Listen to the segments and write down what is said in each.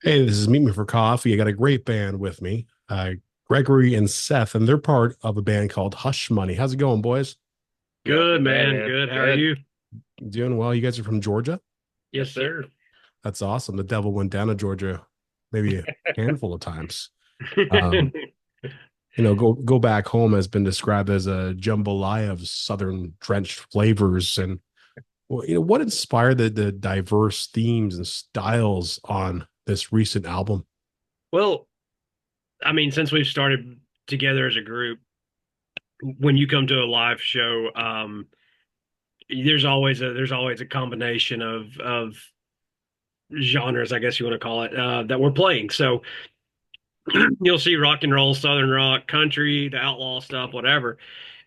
Hey, this is Meet Me for Coffee. I got a great band with me, Gregory and Seth, and they're part of a band called Hush Money. How's it going, boys? Not Good, too bad, man. man. Good. How are Good. you? Doing well. You guys are from Georgia? Yes, Yes, sir. sir. That's awesome. The devil went down to Georgia maybe a handful of times. Um, go back home has been described as a jambalaya of southern drenched flavors. And what inspired the diverse themes and styles on this recent album? Well, I mean, since we've started together as a group, when you come to a live show, there's always a combination of genres, I guess you want to call it, that we're playing. So you'll see rock and roll, southern rock, country, the outlaw stuff, whatever.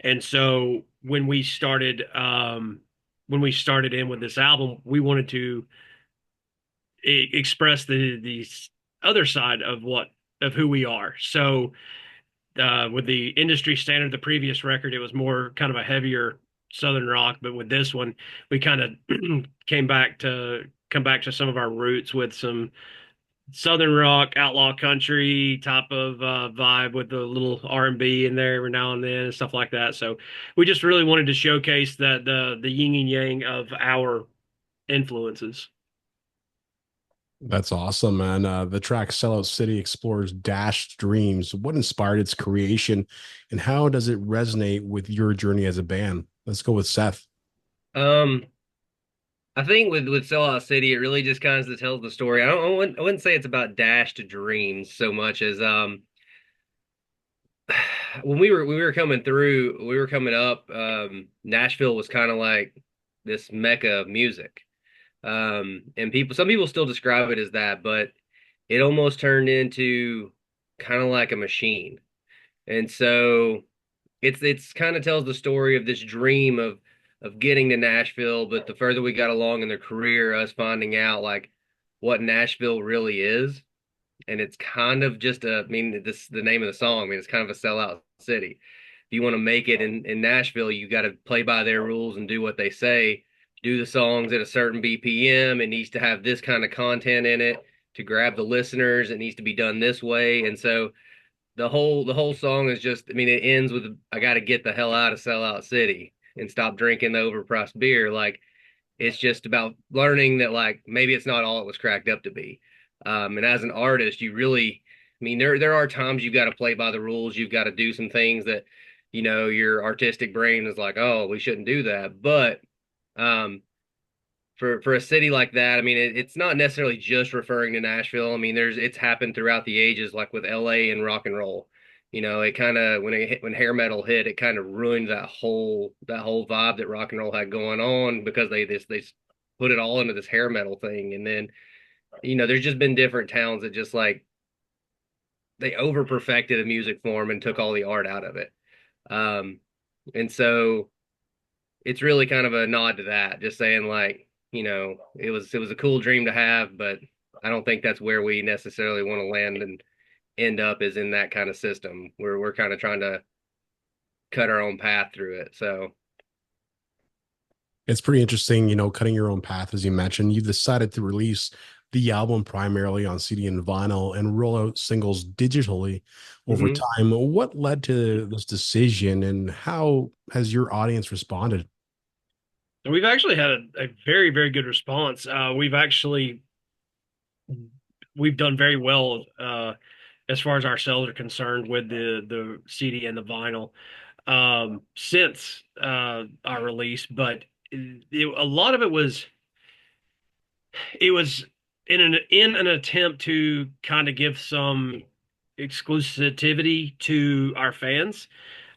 And so when we started in with this album, we wanted to express the other side of who we are. So with the industry standard, the previous record, it was more kind of a heavier southern rock, but with this one, we kind of come back to some of our roots with some southern rock, outlaw country type of vibe with a little R&B in there every now and then and stuff like that. So we just really wanted to showcase that the yin and yang of our influences. That's awesome, man. The track Sellout City explores dashed dreams. What inspired its creation, and how does it resonate with your journey as a band? Let's go with Seth. Um, I think with Sellout City, it really just kind of tells the story. I wouldn't say it's about dashed dreams so much as when we were coming through, we were coming up. Nashville was kind of like this mecca of music. And some people still describe it as that, but it almost turned into kind of like a machine. And so it's kind of tells the story of this dream of getting to Nashville, but the further we got along in their career, us finding out like what Nashville really is. And it's kind of just I mean, this the name of the song. I mean, it's kind of a sellout city. If you want to make it in Nashville, you got to play by their rules and do what they say. Do the songs at a certain BPM. It needs to have this kind of content in it to grab the listeners. It needs to be done this way. And so the whole song is just, I mean, it ends with I got to get the hell out of Sellout City and stop drinking the overpriced beer. Like it's just about learning that like maybe it's not all it was cracked up to be. And as an artist, you really, I mean, there are times you've got to play by the rules. You've got to do some things that, your artistic brain is like, oh, we shouldn't do that. But um, for a city like that, I mean, it's not necessarily just referring to Nashville. I mean, it's happened throughout the ages, like with LA and rock and roll. It kind of when hair metal hit, it kind of ruined that whole vibe that rock and roll had going on because they put it all into this hair metal thing. And then there's just been different towns that just like they over perfected a music form and took all the art out of it. Um, and so it's really kind of a nod to that, just saying like, it was a cool dream to have, but I don't think that's where we necessarily want to land and end up is in that kind of system where we're kind of trying to cut our own path through it. So, It's pretty interesting, cutting your own path, as you mentioned. You've decided to release the album primarily on CD and vinyl and roll out singles digitally over mhm. time. What led to this decision, and how has your audience responded? So we've actually had a very, very good response. We've done very well as far as our sales are concerned with the CD and the vinyl since our release, but a lot of it was in an attempt to kind of give some exclusivity to our fans.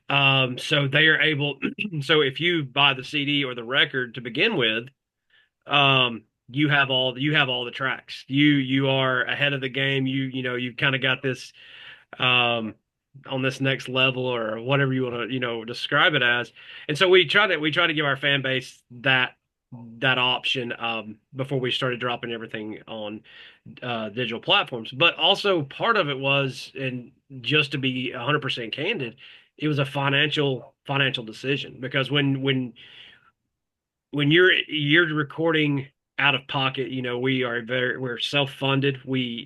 So they are able. So if you buy the CD or the record to begin with, you have all the tracks. You are ahead of the game. You've kind of got this um on this next level or whatever you want to describe it as. And so we try to give our fan base that option before we started dropping everything on digital platforms. But also part of it was, and just to be 100% candid, it was a financial decision because when you're recording. out of pocket. We're self-funded.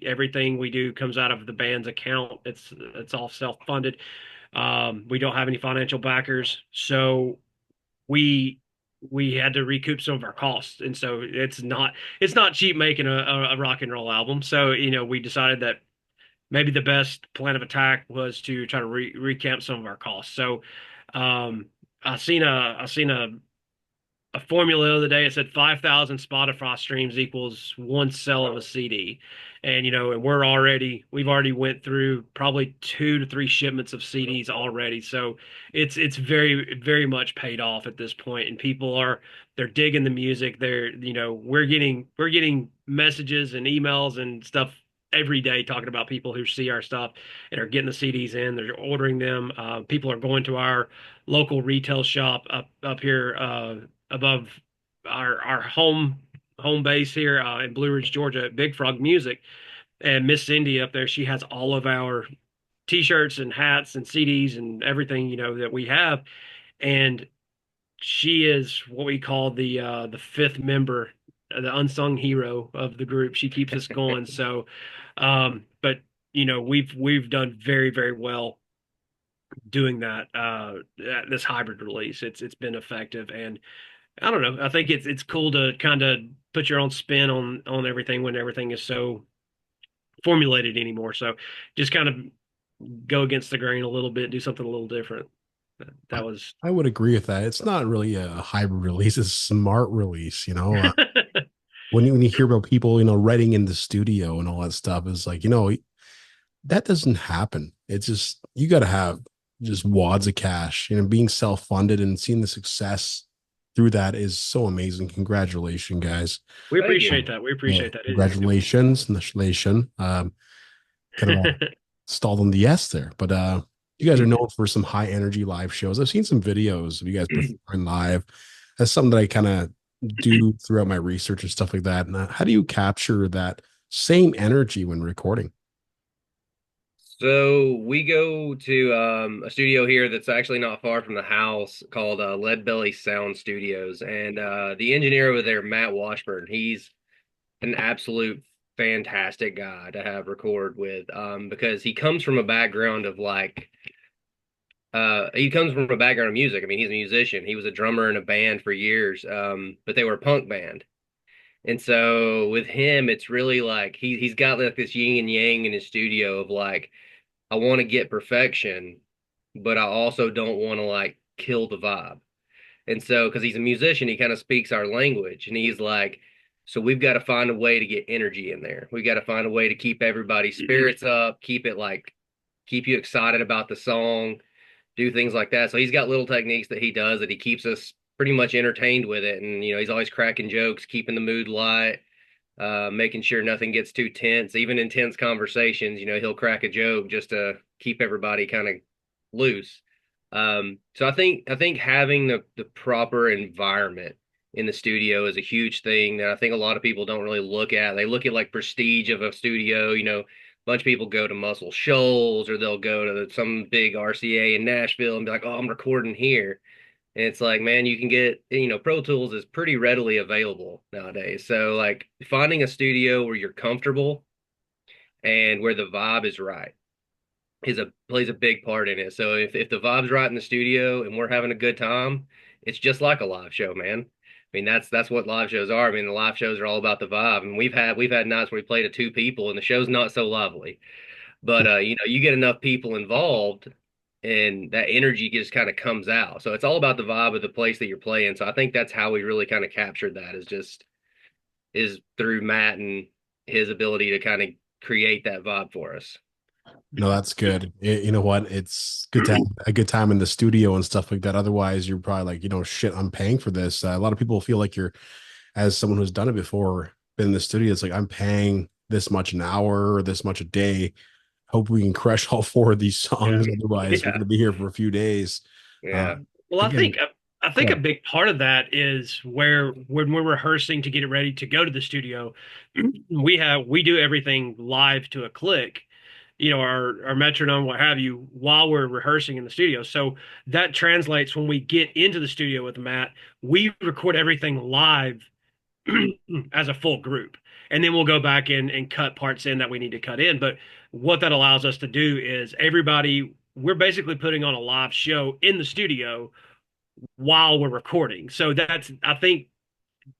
Everything we do comes out of the band's account. It's all self-funded. We don't have any financial backers, so we we had to recoup some of our costs, and so it's not cheap making a rock and roll album. So we decided that maybe the best plan of attack was to try to recamp some of our costs. So I seen a formula the other day. It said 5,000 Spotify streams equals one sell of a CD. And we've already went through probably 2 to 3 shipments of CDs already. So it's very, very much paid off at this point. And they're digging the music. We're getting messages and emails and stuff every day talking about people who see our stuff and are getting the CDs in. They're ordering them. People are going to our local retail shop up here, above our home base here, in Blue Ridge, Georgia, at Big Frog Music. And Miss Cindy up there, she has all of our T-shirts and hats and CDs and everything that we have. And she is what we call the fifth member, the unsung hero of the group. She keeps us going. So, but we've done very, very well doing that. This hybrid release, it's been effective. And I don't know. I think it's cool to kind of put your own spin on everything when everything is so formulated anymore. So just kind of go against the grain a little bit, do something a little different. I, That was I would agree with that. It's not really a hybrid release; it's a smart release. When you hear about people, writing in the studio and all that stuff, is like, that doesn't happen. It's just you got to have just wads of cash. Being self-funded and seeing the success through that is so amazing. Congratulations, guys. we Thank you. appreciate that. We Yeah, appreciate that. congratulations, congratulations. Kind of stalled on the S there, but you guys are known for some high energy live shows. I've seen some videos of you guys performing live. That's something that I kind of do throughout my research and stuff like that. And how do you capture that same energy when recording? So we go to a studio here that's actually not far from the house called Lead Belly Sound Studios, and the engineer over there, Matt Washburn, he's an absolute fantastic guy to have record with, because he comes from a background of music. I mean, he's a musician. He was a drummer in a band for years, but they were a punk band. And so with him, it's really like he's got like this yin and yang in his studio of like, I want to get perfection, but I also don't want to like kill the vibe. And so, because he's a musician, he kind of speaks our language, and he's like, so we've got to find a way to get energy in there. We got to find a way to keep everybody's spirits up, keep you excited about the song, do things like that. So he's got little techniques that he does that he keeps us pretty much entertained with it. And, he's always cracking jokes, keeping the mood light, making sure nothing gets too tense. Even in tense conversations, he'll crack a joke just to keep everybody kind of loose. So I think having the proper environment in the studio is a huge thing that I think a lot of people don't really look at. They look at like prestige of a studio. A bunch of people go to Muscle Shoals, or they'll go to some big RCA in Nashville and be like, "Oh, I'm recording here." And it's like, man, you can get, Pro Tools is pretty readily available nowadays. So like finding a studio where you're comfortable and where the vibe is right plays a big part in it. So if the vibe's right in the studio and we're having a good time, it's just like a live show, man. I mean, that's what live shows are. I mean, the live shows are all about the vibe. And we've had nights where we played to 2 people and the show's not so lively. But you get enough people involved and that energy just kind of comes out. So it's all about the vibe of the place that you're playing. So I think that's how we really kind of captured that, is through Matt and his ability to kind of create that vibe for us. No, that's good. You know what? It's good to have a good time in the studio and stuff like that. Otherwise, you're probably like, shit, I'm paying for this. A lot of people feel like you're, as someone who's done it before, been in the studio. It's like, I'm paying this much an hour or this much a day. Hope we can crush all 4 of these Yeah. songs. Otherwise, we're Yeah. going to be here for a few days. Yeah. Well, I Again, think I think a big part of that is where when we're rehearsing to get it ready to go to the studio, we do everything live to a click, our metronome, what have you, while we're rehearsing in the studio. So that translates when we get into the studio with Matt, we record everything live as a full group. And then we'll go back in and cut parts in that we need to cut in. But what that allows us to do is we're basically putting on a live show in the studio while we're recording. So that's, I think,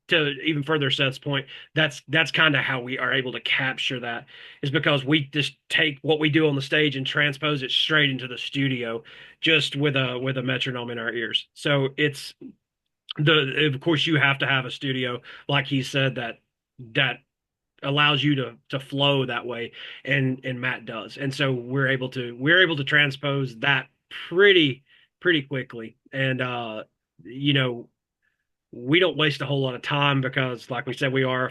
to even further Seth's point, that's kind of how we are able to capture that, is because we just take what we do on the stage and transpose it straight into the studio, just with a metronome in our ears. So it's of course you have to have a studio, like he said, that allows you to flow that way, and Matt does. And so we're able to transpose that pretty quickly. And you know, we don't waste a whole lot of time because, like we said, we are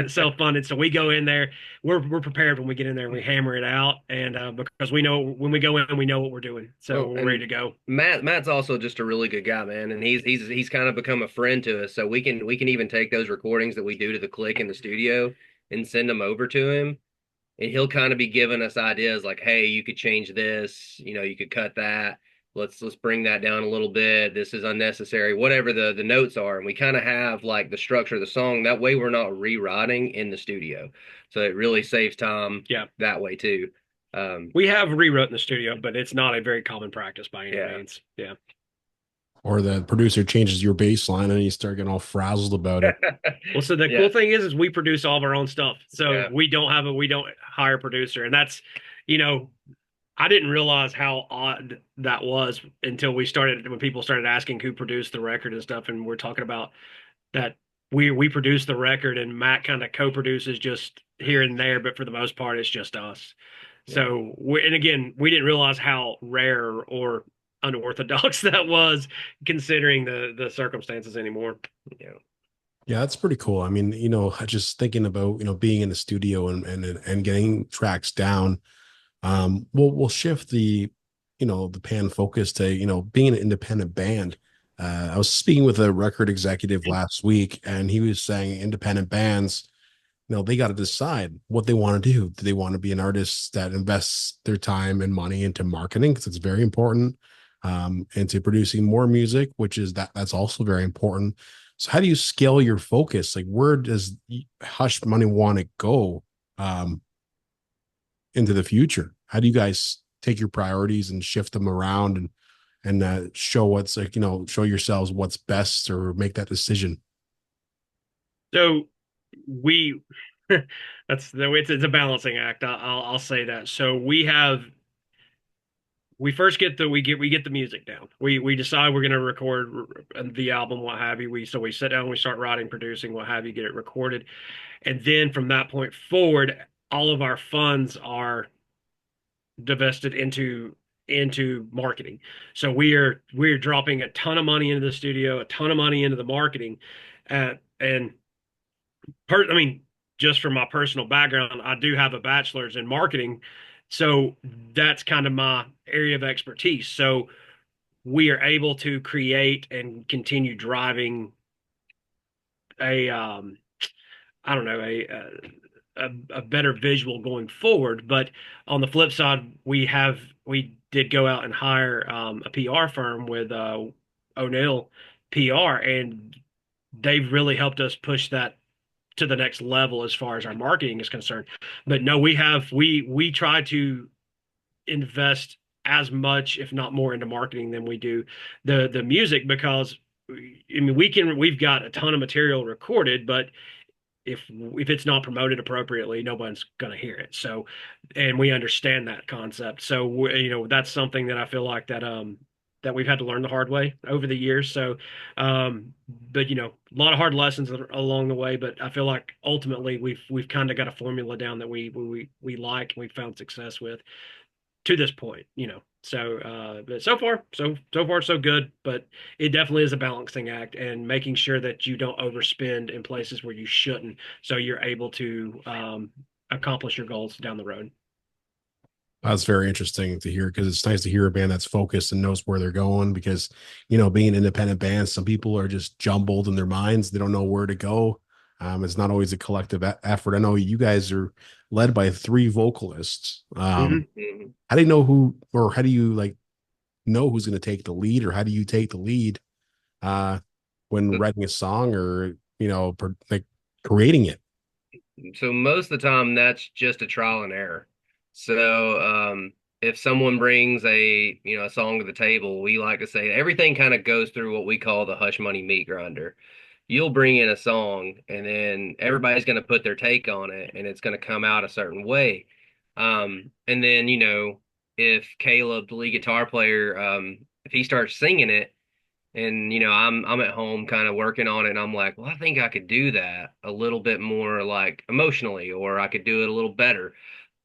self-funded. So we go in there, we're prepared when we get in there, and we hammer it out. And because we know when we go in, we know what we're doing, so Well, we're ready and to go. Matt's also just a really good guy, man, and he's kind of become a friend to us. So we can even take those recordings that we do to the click in the studio and send them over to him, and he'll kind of be giving us ideas like, hey, you could change this, you could cut that. Let's bring that down a little bit. This is unnecessary, whatever the notes are. And we kind of have like the structure of the song. That way we're not rewriting in the studio. So it really saves time Yeah, that way too. we have rewrote in the studio, but it's not a very common practice by any Yeah. means. Yeah. Or the producer changes your bass line and you start getting all frazzled about it. Well, so the Yeah. cool thing is we produce all of our own stuff. So Yeah. we don't hire a producer, and that's, you know, I didn't realize how odd that was until when people started asking who produced the record and stuff, and we're talking about that we produce the record, and Matt kind of co-produces just here and there, but for the most part, it's just us. Yeah. So and again, we didn't realize how rare or unorthodox that was, considering the circumstances anymore. Yeah. Yeah, that's pretty cool. I mean, just thinking about, being in the studio and getting tracks down. We'll shift the pan focus to, being an independent band. I was speaking with a record executive last week, and he was saying independent bands, they got to decide what they want to do. Do they want to be an artist that invests their time and money into marketing, because it's very important, into producing more music, which is that's also very important. So how do you scale your focus? Like, where does Hush Money want to go into the future? How do you guys take your priorities and shift them around and show what's like, show yourselves what's best, or make that decision? So we it's a balancing act. I'll say that. So we first get the music down. We decide we're going to record the album, what have you. We sit down, we start writing, producing, what have you, get it recorded, and then from that point forward, all of our funds are divested into marketing. So we're dropping a ton of money into the studio, a ton of money into the marketing, and I mean, just from my personal background, I do have a bachelor's in marketing, so that's kind of my area of expertise. So we are able to create and continue driving a I don't know, a better visual going forward. But on the flip side, we did go out and hire a PR firm with O'Neill PR, and they've really helped us push that to the next level as far as our marketing is concerned. But no, we try to invest as much, if not more, into marketing than we do the music, because I mean we've got a ton of material recorded, but if it's not promoted appropriately, no one's going to hear it. So, and we understand that concept. So, that's something that I feel like that we've had to learn the hard way over the years. So, but a lot of hard lessons along the way. But I feel like ultimately we've kind of got a formula down that we like and we've found success with to this point. So, but so far so good. But it definitely is a balancing act, and making sure that you don't overspend in places where you shouldn't, so you're able to accomplish your goals down the road. That's very interesting to hear, because it's nice to hear a band that's focused and knows where they're going. Because, being an independent band, some people are just jumbled in their minds. They don't know where to go. It's not always a collective effort. I know you guys are led by three vocalists. Mm-hmm. How do you know who, or how do you like know who's going to take the lead, or how do you take the lead when writing a song, or like creating it? So most of the time, that's just a trial and error. So if someone brings a song to the table, we like to say everything kind of goes through what we call the hush money meat grinder. You'll bring in a song, and then everybody's going to put their take on it, and it's going to come out a certain way. And then if Caleb, the lead guitar player, if he starts singing it, and I'm at home kind of working on it, and I'm like, well, I think I could do that a little bit more like emotionally, or I could do it a little better.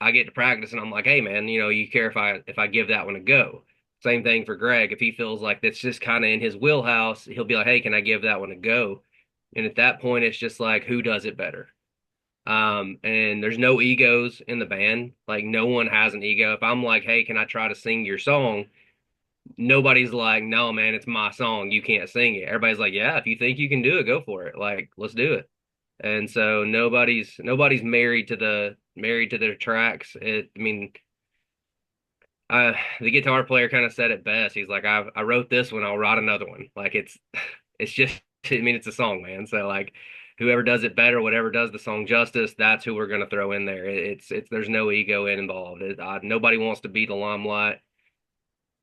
I get to practice, and I'm like, hey man, you care if I give that one a go? Same thing for Greg. If he feels like that's just kind of in his wheelhouse, he'll be like, hey, can I give that one a go? And at that point, it's just like, who does it better? And there's no egos in the band. Like no one has an ego. If I'm like, hey, can I try to sing your song? Nobody's like, no, man, it's my song. You can't sing it. Everybody's like, yeah, if you think you can do it, go for it. Like, let's do it. And so nobody's married to their tracks. I mean, the guitar player kind of said it best. He's like, I wrote this one, I'll write another one. Like it's just I mean, it's a song, man. So like whoever does it better, whatever does the song justice, that's who we're gonna throw in there. It's there's no ego involved. Nobody wants to be the limelight.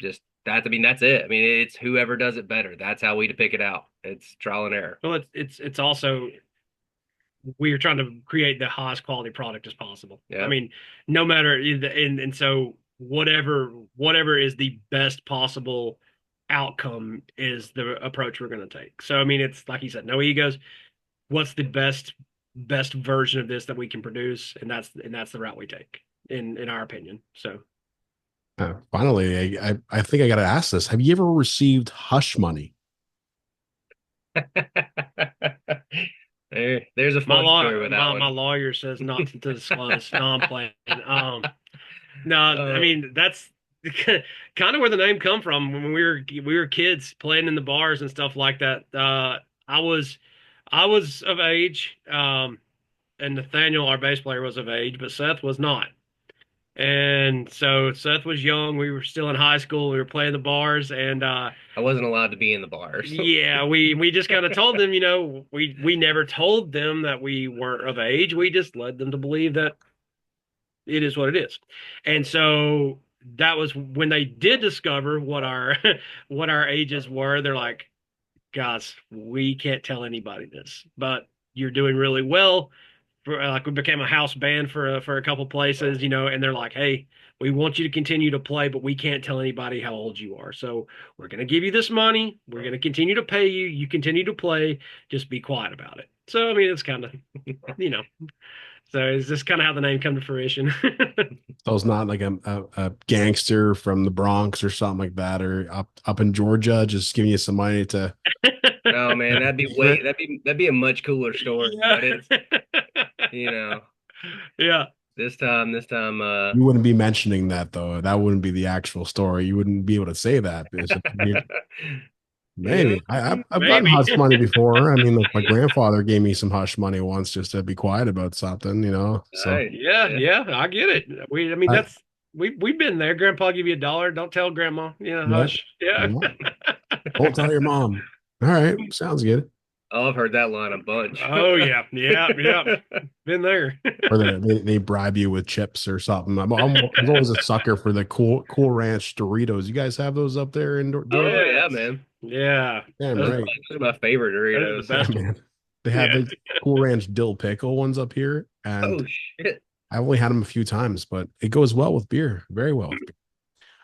Just that. I mean, that's it. I mean, it's whoever does it better. That's how we to pick it out. It's trial and error. Well, it's also we are trying to create the highest quality product as possible. I Yeah. mean, no matter and so whatever is the best possible outcome is the approach we're going to take. So I mean, it's like you said, no egos. What's the best version of this that we can produce, and that's the route we take in our opinion. So Finally, I think I got to ask this. Have you ever received hush money? There's a my fun law story with that my one. lawyer says not to disclose. No, I'm playing. No, I Uh, mean that's kind of where the name come from. When we were kids playing in the bars and stuff like that. I was of age, and Nathaniel, our bass player, was of age, but Seth was not. And so Seth was young. We were still in high school. We were playing the bars, and I wasn't allowed to be in the bars. yeah, we just kind of told them, we never told them that we weren't of age. We just led them to believe that it is what it is. And so that was when they did discover what our what our ages were. They're like, guys, we can't tell anybody this, but you're doing really well. Like we became a house band for a couple places, and they're like, hey, we want you to continue to play, but we can't tell anybody how old you are. So we're going to give you this money. We're going to continue to pay you. You continue to play. Just be quiet about it. So I mean, it's kind of, you know. So is this kind of how the name come to fruition? So it's not like a gangster from the Bronx or something like that, or up in Georgia, just giving you some money to. No, man, that'd be a much cooler story. Yeah. But it's you know Yeah. this time You wouldn't be mentioning that though. That wouldn't be the actual story. You wouldn't be able to say that because you maybe I've gotten Maybe. hush money before. I mean, look, my grandfather gave me some hush money once just to be quiet about something, So Nice. Yeah, Yeah. yeah, I get it. I mean, I, we've been there. Grandpa give you $1. Don't tell grandma. Yeah, yeah, hush. Yeah. yeah. Don't tell your mom. All right, sounds good. Oh, I've heard that line a bunch. Oh yeah, yeah, yeah. Been there. Or they bribe you with chips or something. I was always a sucker for the Cool Ranch Doritos. You guys have those up there in Georgia? Oh yeah, Yes. man. Yeah. Damn Those, right. Those are my favorite those are the Doritos. Yeah, best ones. man. They have Yeah. the Cool Ranch dill pickle ones up here, and Oh shit. I only had them a few times, but it goes well with beer, very well with beer.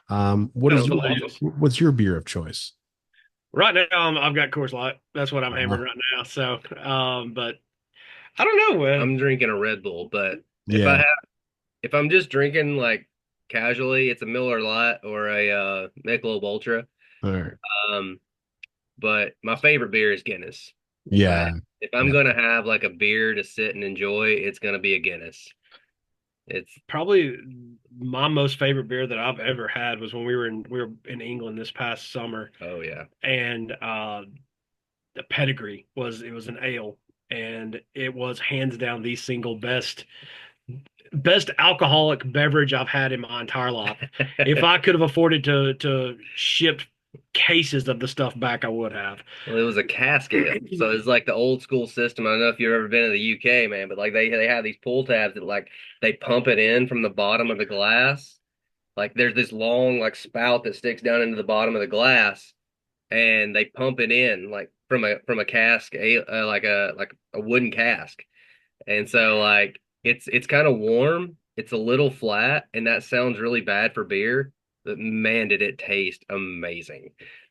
Sounds delicious. What's your beer of choice? Right now, I've got Coors Light. That's what I'm Uh, hammering right now. So, but I don't know. I'm drinking a Red Bull, but yeah, if I'm just drinking like casually, it's a Miller Lite or a Michelob Ultra. all right, Um, but my favorite beer is Guinness. yeah, If I'm yeah. gonna have like a beer to sit and enjoy, it's gonna be a Guinness. It's Probably my most favorite beer that I've ever had was when we were in England this past summer, oh yeah. and the pedigree was an ale, and it was hands down the single best alcoholic beverage I've had in my entire life. If I could have afforded to ship cases of the stuff back, I would have. Well, it was a cask ale, so it's like the old school system. I don't know if you've ever been to the UK, man, but like they have these pull tabs that like they pump it in from the bottom of the glass. Like there's this long like spout that sticks down into the bottom of the glass, and they pump it in like from a cask, like a wooden cask. And so like it's kind of warm, it's a little flat, and that sounds really bad for beer, but man, did it taste amazing.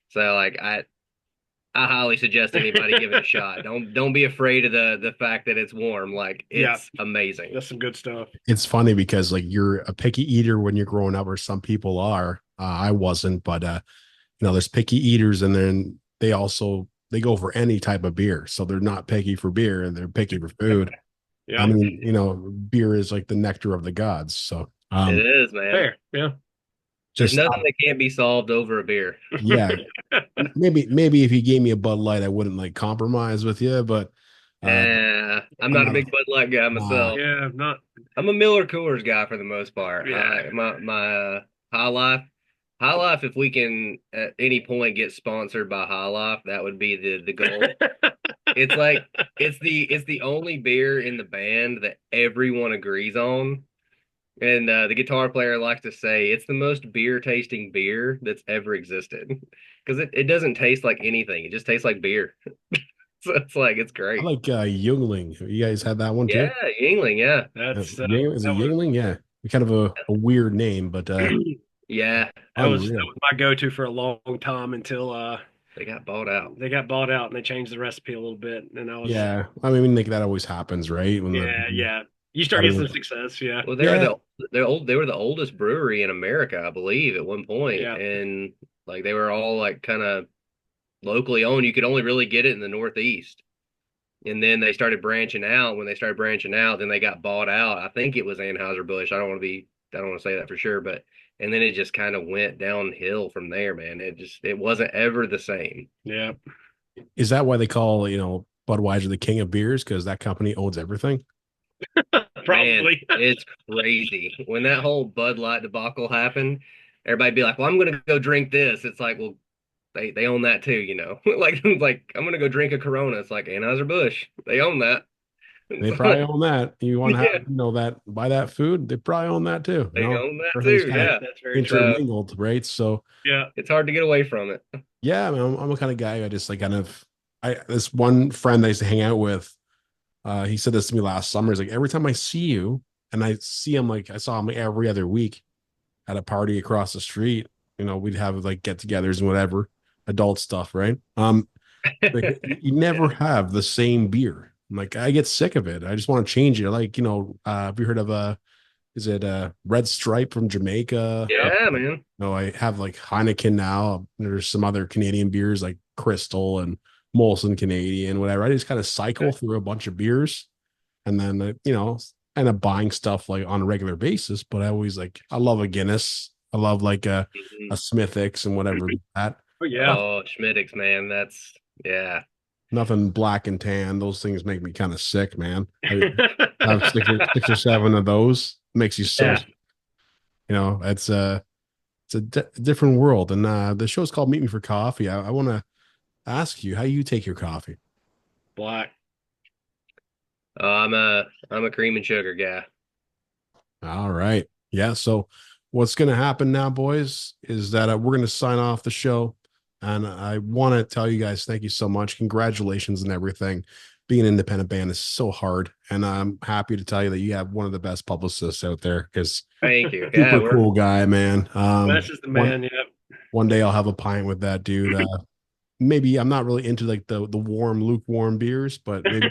So like I highly suggest anybody give it a shot. Don't be afraid of the fact that it's warm. Like Yeah, it's amazing. that's some good stuff. It's funny because like you're a picky eater when you're growing up, or some people are. I wasn't, but there's picky eaters, and then they go for any type of beer. So they're not picky for beer, and they're picky for food. I Yeah, mean, beer is like the nectar of the gods. So It is, man. fair. Yeah. There's just nothing that can't be solved over a beer. yeah, maybe if you gave me a Bud Light, I wouldn't like compromise with you, but uh, I'm I'm not a not a big Bud Light guy myself. Yeah, not. I'm a Miller Coors guy for the most part. Yeah. My High Life, High Life. If we can at any point get sponsored by High Life, that would be the goal. It's like it's the only beer in the band that everyone agrees on. And the guitar player likes to say it's the most beer tasting beer that's ever existed because it doesn't taste like anything. It just tastes like beer. So it's like it's I great. like Yingling. You guys had that one Yeah, too? Yingling. Yeah, That's Is it that was Yingling? Yeah, kind of a weird name, but yeah. that unreal. was my go-to for a long time until They got bought out. they got bought out and they changed the recipe a little bit, and I was Yeah, I mean, like that always happens, right? When yeah, the yeah. You start getting some everyone, success, yeah, Well, yeah, they were the oldest brewery in America, I believe, at one point, yeah. and like they were all like kind of locally owned. You could only really get it in the Northeast. And then they started branching out. When they started branching out, then they got bought out. I think it was Anheuser-Busch. I don't want to say that for sure, but and then it just kind of went downhill from there, man. It wasn't ever the same. Yeah. is that why they call Budweiser the king of beers? Because that company owns everything. Man, Probably. it's crazy. When that whole Bud Light debacle happened, everybody be like, "Well, I'm gonna go drink this." It's like, well, they own that too, you know. Like I'm gonna go drink a Corona. It's like Anheuser-Busch. They own that. They It's probably like, own that. You want to have yeah, that buy that food, they probably own that too. they own that Everything's too. kind of Yeah. That's very true. So intermingled, right? So Yeah. it's hard to get away from it. yeah, I mean, I'm a kind of guy. I just like kind of I this one friend I used to hang out with. He said this to me last summer. He's like, every time I see you, and I see him like I saw him like every other week at a party across the street. We'd have like get-togethers and whatever, adult stuff, right? Like you never have the same beer. Like I get sick of it. I just want to change it. Like have you heard of is it Red Stripe from Jamaica? Yeah, man. No, I have like Heineken now. There's some other Canadian beers like Crystal and Molson Canadian, whatever. I just kind of cycle through a bunch of beers, and then end up buying stuff like on a regular basis. But I love a Guinness. I love like a Mhm. Smithix and whatever that. Oh yeah. Oh, Schmittix, man. That's yeah. Nothing black and tan. Those things make me kind of sick, man. I have six or seven of those. Makes you so, Yeah. it's a different world. And the show's called Meet Me for Coffee. I want to ask you how you take your coffee. Black. I'm a cream and sugar guy. All right. Yeah. So what's going to happen now, boys, is that we're going to sign off the show. And I want to tell you guys, thank you so much. Congratulations and everything. Being an independent band is so hard. And I'm happy to tell you that you have one of the best publicists out there because Thank you. Yeah, super cool guy, man. That's just the One man. Yeah. one day I'll have a pint with that dude. Maybe I'm not really into like the warm, lukewarm beers, but maybe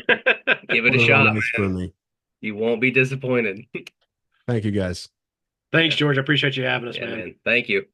give it put a it on shot, ice for man. me. You won't be disappointed. Thank you guys. Thanks, George. I appreciate you having us, Yeah, man. man. Thank you.